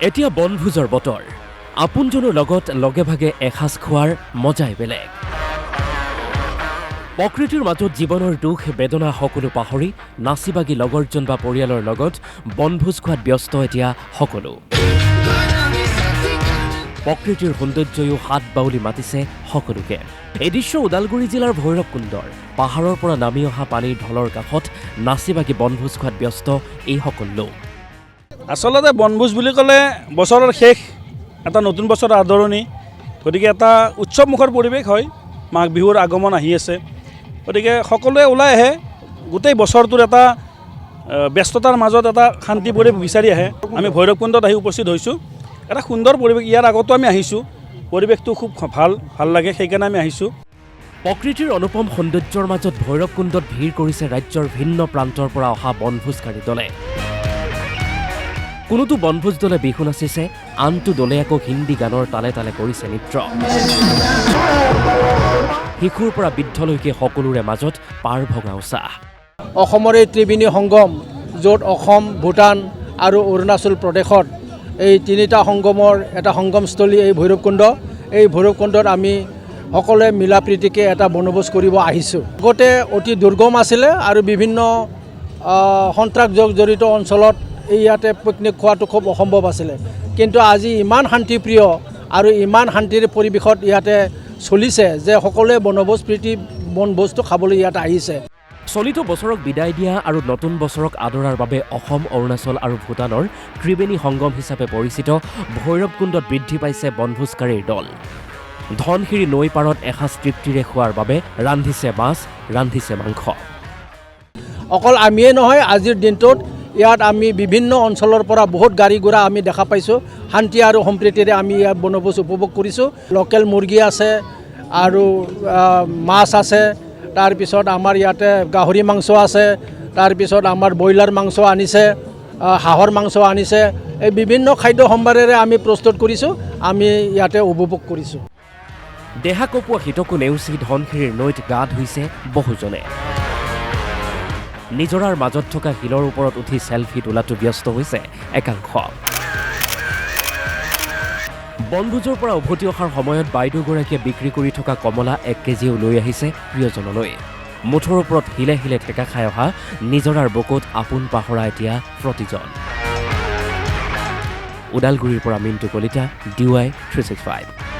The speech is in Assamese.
এতিয়া বনভোজৰ বতৰ আপোনজনৰ লগত লগে ভাগে এসাঁজ খোৱাৰ মজাই বেলেগ প্ৰকৃতিৰ মাজত জীৱনৰ দুখ বেদনা সকলো পাহৰি নাচি বাগি লগৰজন বা পৰিয়ালৰ লগত বনভোজ খোৱাত ব্যস্ত এতিয়া সকলো প্ৰকৃতিৰ সৌন্দৰ্যয়ো হাত বাউলি মাতিছে সকলোকে এই দৃশ্য ওদালগুৰি জিলাৰ ভৈৰৱকুণ্ডৰ পাহাৰৰ পৰা নামি অহা পানীৰ ঢলৰ কাষত নাচি বাগি বনভোজ খোৱাত ব্যস্ত এইসকল লোক আচলতে বনভোজ বুলি ক'লে বছৰৰ শেষ এটা নতুন বছৰৰ আদৰণি গতিকে এটা উৎসৱমুখৰ পৰিৱেশ হয় মাঘ বিহুৰ আগমন আহি আছে গতিকে সকলোৱে ওলাই আহে গোটেই বছৰটোৰ এটা ব্যস্ততাৰ মাজত এটা শান্তি পৰিৱেশ বিচাৰি আহে আমি ভৈৰৱকুণ্ডত আহি উপস্থিত হৈছোঁ এটা সুন্দৰ পৰিৱেশ ইয়াৰ আগতো আমি আহিছোঁ পৰিৱেশটো খুব ভাল লাগে সেইকাৰণে আমি আহিছোঁ প্ৰকৃতিৰ অনুপম সৌন্দৰ্যৰ মাজত ভৈৰৱকুণ্ডত ভিৰ কৰিছে ৰাজ্যৰ ভিন্ন প্ৰান্তৰ পৰা অহা বনভোজকাৰী দলে কোনোটো বনভোজ দলে বিহু নাচিছে আনটো দলে আকৌ হিন্দী গানৰ তালে তালে কৰিছে নৃত্য শিশুৰ পৰা বৃদ্ধলৈকে সকলোৰে মাজত পাৰ ভগা উৎসাহ অসমৰ এই ত্ৰিবেণী সংগম য'ত অসম ভূটান আৰু অৰুণাচল প্ৰদেশত এই তিনিটা সংগমৰ এটা সংগমস্থলী এই ভৈৰৱকুণ্ডত আমি সকলোৱে মিলা প্ৰীতিকে এটা বনভোজ কৰিব আহিছোঁ আগতে অতি দুৰ্গম আছিলে আৰু বিভিন্ন সন্ত্ৰাস জড়িত অঞ্চলত ইয়াতে পিকনিক খোৱাটো খুব অসম্ভৱ আছিলে কিন্তু আজি ইমান শান্তিপ্ৰিয় আৰু ইমান শান্তিৰ পৰিৱেশত ইয়াতে চলিছে যে সকলোৱে বনভোজটো খাবলৈ ইয়াত আহিছে চলিত বছৰক বিদায় দিয়া আৰু নতুন বছৰক আদৰাৰ বাবে অসম অৰুণাচল আৰু ভূটানৰ ত্ৰিবেণী সংগম হিচাপে পৰিচিত ভৈৰৱকুণ্ডত বৃদ্ধি পাইছে বনভোজকাৰীৰ দল ধনশিৰি নৈ পাৰত এসাঁজ তৃপ্তিৰে খোৱাৰ বাবে ৰান্ধিছে মাছ ৰান্ধিছে মাংস অকল আমিয়ে নহয় আজিৰ দিনটোত ইয়াত আমি বিভিন্ন অঞ্চলৰ পৰা বহুত গাড়ী ঘোঁৰা আমি দেখা পাইছোঁ শান্তি আৰু সম্প্ৰীতিৰে আমি ইয়াত বনভোজ উপভোগ কৰিছোঁ লোকেল মুৰ্গী আছে আৰু মাছ আছে তাৰপিছত আমাৰ ইয়াতে গাহৰি মাংস আছে তাৰপিছত আমাৰ ব্ৰইলাৰ মাংস আনিছে হাঁহৰ মাংস আনিছে এই বিভিন্ন খাদ্য সম্ভাৰেৰে আমি প্ৰস্তুত কৰিছোঁ আমি ইয়াতে উপভোগ কৰিছোঁ দেহা কপোৱা শীতকো নেওচি ধনশিৰিৰ নৈত গা ধুইছে বহুজনে নিজৰাৰ মাজত থকা শিলৰ ওপৰত উঠি চেলফি তোলাটো ব্যস্ত হৈছে একাংশ বনভোজৰ পৰা উভতি অহাৰ সময়ত বাইদেউগৰাকীয়ে বিক্ৰী কৰি থকা কমলা 1 কেজিও লৈ আহিছে প্ৰিয়জনলৈ মুঠৰ ওপৰত হিলে হিলে ঠেকা খাই অহা নিজৰাৰ বুকুত আপোন পাহৰা এতিয়া প্ৰতিজন ওদালগুৰিৰ পৰা মিণ্টু কলিতা DY 365